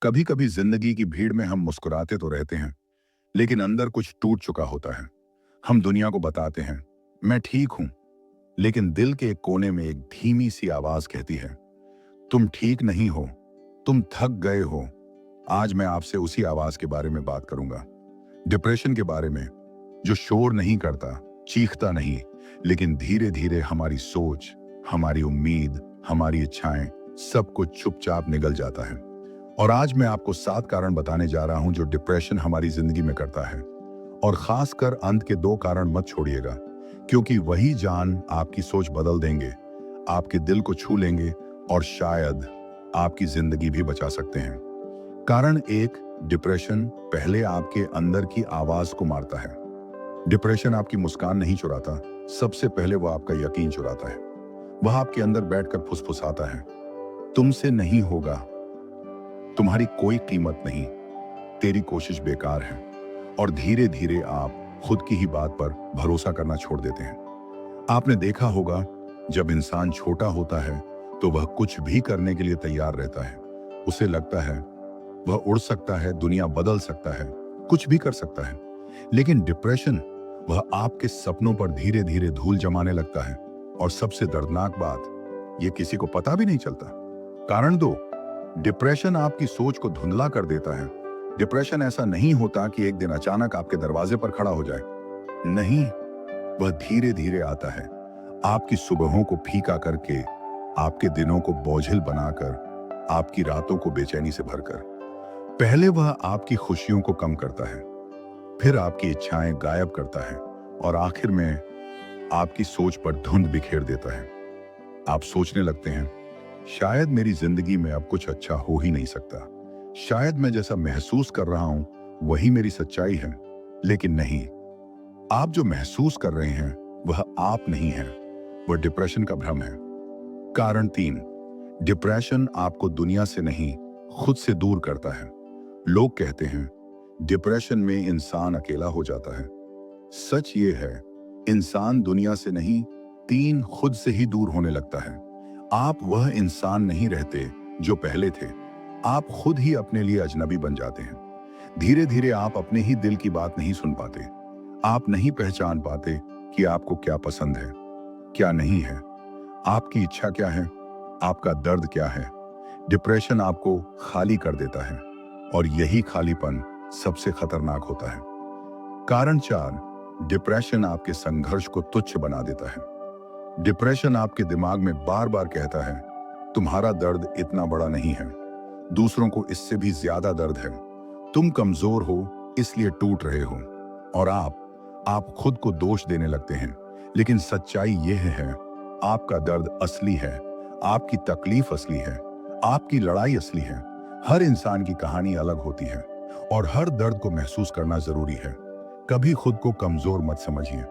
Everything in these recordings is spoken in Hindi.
कभी कभी जिंदगी की भीड़ में हम मुस्कुराते तो रहते हैं, लेकिन अंदर कुछ टूट चुका होता है। हम दुनिया को बताते हैं, मैं ठीक हूं, लेकिन दिल के एक कोने में एक धीमी सी आवाज कहती है, तुम ठीक नहीं हो, तुम थक गए हो। आज मैं आपसे उसी आवाज के बारे में बात करूंगा। डिप्रेशन के बारे में, जो शोर नहीं करता, चीखता नहीं, लेकिन धीरे धीरे हमारी सोच, हमारी उम्मीद, हमारी इच्छाएं, सब कुछ चुपचाप निगल जाता है। और आज मैं आपको 7 कारण बताने जा रहा हूं जो डिप्रेशन हमारी जिंदगी में करता है। और खासकर अंत के 2 कारण मत छोड़िएगा, क्योंकि वही जान आपकी सोच बदल देंगे, आपके दिल को छू लेंगे और शायद आपकी जिंदगी भी बचा सकते हैं। कारण 1, डिप्रेशन पहले आपके अंदर की आवाज को मारता है। डिप्रेशन आपकी मुस्कान नहीं चुराता, सबसे पहले वह आपका यकीन चुराता है। वह आपके अंदर बैठकर फुसफुसाता है, तुमसे नहीं होगा, तुम्हारी कोई कीमत नहीं, तेरी कोशिश बेकार है। और धीरे धीरे आप खुद की ही बात पर भरोसा करना छोड़ देते हैं। आपने देखा होगा, जब इंसान छोटा होता है तो वह कुछ भी करने के लिए तैयार रहता है। उसे लगता है वह उड़ सकता है, दुनिया बदल सकता है, कुछ भी कर सकता है। लेकिन डिप्रेशन, वह आपके सपनों पर धीरे धीरे धूल जमाने लगता है। और सबसे दर्दनाक बात, यह किसी को पता भी नहीं चलता। कारण 2, डिप्रेशन आपकी सोच को धुंधला कर देता है। डिप्रेशन ऐसा नहीं होता कि एक दिन अचानक आपके दरवाजे पर खड़ा हो जाए। नहीं, वह धीरे धीरे आता है, आपकी सुबहों को फीका करके, आपके दिनों को बोझिल बनाकर, आपकी रातों को बेचैनी से भरकर। पहले वह आपकी खुशियों को कम करता है, फिर आपकी इच्छाएं गायब करता है, और आखिर में आपकी सोच पर धुंध बिखेर देता है। आप सोचने लगते हैं, शायद मेरी जिंदगी में अब कुछ अच्छा हो ही नहीं सकता, शायद मैं जैसा महसूस कर रहा हूं वही मेरी सच्चाई है। लेकिन नहीं, आप जो महसूस कर रहे हैं वह आप नहीं है, वह डिप्रेशन का भ्रम है। कारण 3, डिप्रेशन आपको दुनिया से नहीं, खुद से दूर करता है। लोग कहते हैं डिप्रेशन में इंसान अकेला हो जाता है। सच ये है, इंसान दुनिया से नहीं, 3 खुद से ही दूर होने लगता है। आप वह इंसान नहीं रहते जो पहले थे, आप खुद ही अपने लिए अजनबी बन जाते हैं। धीरे धीरे आप अपने ही दिल की बात नहीं सुन पाते, आप नहीं पहचान पाते कि आपको क्या पसंद है, क्या नहीं है, आपकी इच्छा क्या है, आपका दर्द क्या है। डिप्रेशन आपको खाली कर देता है, और यही खालीपन सबसे खतरनाक होता है। कारण 4, डिप्रेशन आपके संघर्ष को तुच्छ बना देता है। डिप्रेशन आपके दिमाग में बार बार कहता है, तुम्हारा दर्द इतना बड़ा नहीं है, दूसरों को इससे भी ज्यादा दर्द है, तुम कमजोर हो इसलिए टूट रहे हो। और आप खुद को दोष देने लगते हैं। लेकिन सच्चाई यह है, आपका दर्द असली है, आपकी तकलीफ असली है, आपकी लड़ाई असली है। हर इंसान की कहानी अलग होती है, और हर दर्द को महसूस करना जरूरी है। कभी खुद को कमजोर मत समझिए।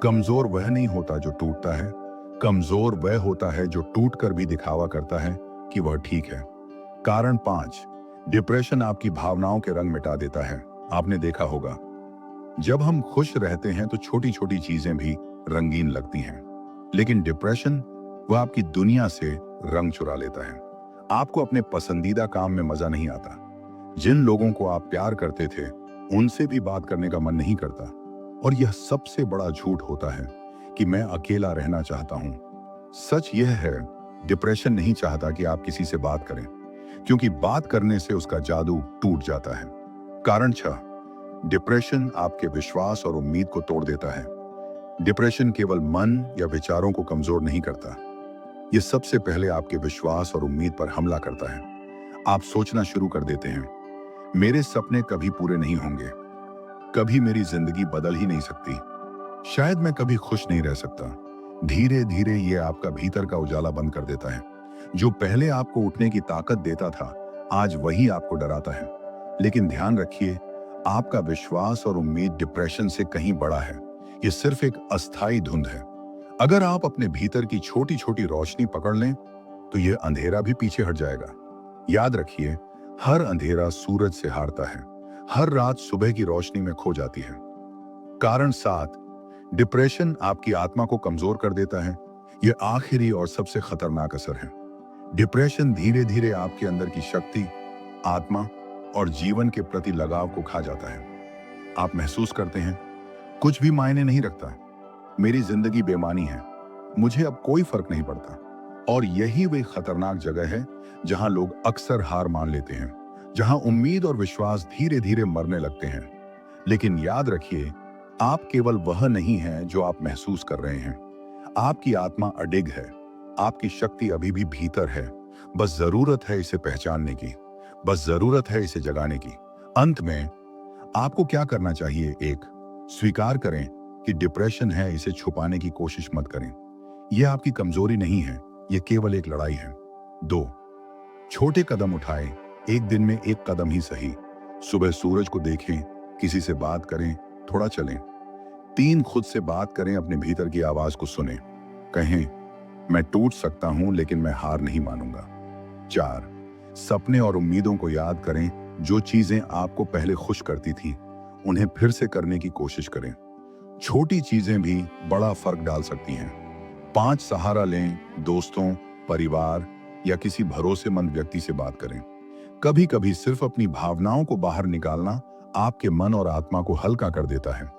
कमजोर वह नहीं होता जो टूटता है, कमजोर वह होता है जो टूटकर भी दिखावा करता है कि वह ठीक है। कारण 5, डिप्रेशन आपकी भावनाओं के रंग मिटा देता है। आपने देखा होगा, जब हम खुश रहते हैं तो छोटी छोटी चीजें भी रंगीन लगती हैं। लेकिन डिप्रेशन, वह आपकी दुनिया से रंग चुरा लेता है। आपको अपने पसंदीदा काम में मजा नहीं आता, जिन लोगों को आप प्यार करते थे उनसे भी बात करने का मन नहीं करता। और यह सबसे बड़ा झूठ होता है कि मैं अकेला रहना चाहता हूं। सच यह है, डिप्रेशन नहीं चाहता कि आप किसी से बात करें, क्योंकि बात करने से उसका जादू टूट जाता है। कारण 6, डिप्रेशन आपके विश्वास और उम्मीद को तोड़ देता है। डिप्रेशन केवल मन या विचारों को कमजोर नहीं करता, यह सबसे पहले आपके विश्वास और उम्मीद पर हमला करता है। आप सोचना शुरू कर देते हैं, मेरे सपने कभी पूरे नहीं होंगे, कभी मेरी जिंदगी बदल ही नहीं सकती, शायद मैं कभी खुश नहीं रह सकता। धीरे धीरे यह आपका भीतर का उजाला बंद कर देता है। जो पहले आपको उठने की ताकत देता था, आज वही आपको डराता है। लेकिन ध्यान रखिए, आपका विश्वास और उम्मीद डिप्रेशन से कहीं बड़ा है। यह सिर्फ एक अस्थायी धुंध है। अगर आप अपने भीतर की छोटी छोटी रोशनी पकड़ लें तो यह अंधेरा भी पीछे हट जाएगा। याद रखिए, हर अंधेरा सूरज से हारता है, हर रात सुबह की रोशनी में खो जाती है। कारण 7, डिप्रेशन आपकी आत्मा को कमजोर कर देता है। यह आखिरी और सबसे खतरनाक असर है। डिप्रेशन धीरे धीरे आपके अंदर की शक्ति, आत्मा और जीवन के प्रति लगाव को खा जाता है। आप महसूस करते हैं कुछ भी मायने नहीं रखता, मेरी जिंदगी बेमानी है, मुझे अब कोई फर्क नहीं पड़ता। और यही वे खतरनाक जगह है जहां लोग अक्सर हार मान लेते हैं, जहां उम्मीद और विश्वास धीरे धीरे मरने लगते हैं। लेकिन याद रखिए, आप केवल वह नहीं हैं जो आप महसूस कर रहे हैं। आपकी आत्मा अडिग है, आपकी शक्ति अभी भी भीतर है। बस जरूरत है इसे पहचानने की, बस जरूरत है इसे जगाने की। अंत में आपको क्या करना चाहिए? एक, स्वीकार करें कि डिप्रेशन है, इसे छुपाने की कोशिश मत करें। यह आपकी कमजोरी नहीं है, यह केवल एक लड़ाई है। दो, छोटे कदम उठाएं, एक दिन में एक कदम ही सही। सुबह सूरज को देखें, किसी से बात करें, थोड़ा चलें। तीन, खुद से बात करें, अपने भीतर की आवाज को सुनें। कहें, मैं टूट सकता हूं लेकिन मैं हार नहीं मानूंगा। चार, सपने और उम्मीदों को याद करें, जो चीजें आपको पहले खुश करती थीं, उन्हें फिर से करने की कोशिश करें। छोटी चीजें भी बड़ा फर्क डाल सकती हैं। पांच, सहारा लें, दोस्तों, परिवार या किसी भरोसेमंद व्यक्ति से बात करें। कभी कभी सिर्फ अपनी भावनाओं को बाहर निकालना आपके मन और आत्मा को हल्का कर देता है।